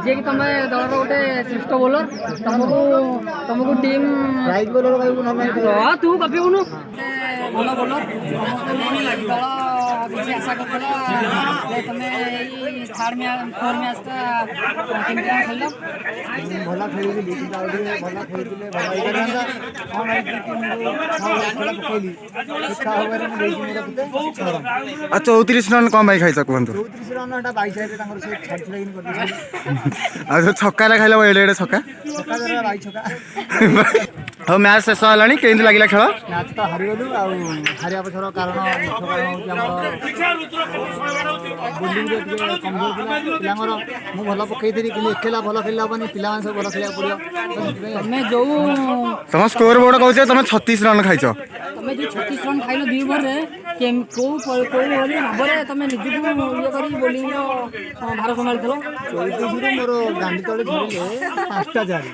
जे कि तुम दलर गोटे श्रेष्ठ बोलर तुमको तुमको टीम प्राइज बोलर कहबो न तू कपिउनु भल बोलर दल किसी आशा करथिला तुमे थर्ड मैच फोर्थ मैच ता केमती खेल भला खेली भला खेलतिले भला इगरंदा हम आई टीम खेला पकैली शिक्षा होगर में देई मोर कते 34 रन कम भाई खाइछ कहंतु 34 रन एटा 22 है तांगर से छाड़ लाइन कर दी आ छक्का ला खाइला एडे एडे छक्का छक्का जरा 22 छक्का हो मैच शेष हलानी केंति लागिला खेल मैच तो हारि गलु आ हारिया पछर कारण मुख्य कारण होती हमर बोलिंग रे कमजोर पिलांगर मु भला पकई देरी कि एकेला भला खेलला बनी पिला मान सब भला खेलिया पड़ियो तुमे जो तुम स्कोर बोर्ड कहछ तुम 36 रन खाइछ तुमे जो 36 रन खाइलो दी ओवर रे केम को होली नबरे तुमे निजु ये करी बोलिंग रो भार संभाल थलो 34 रे मोर गांडी तळे झरिले 5टा जारी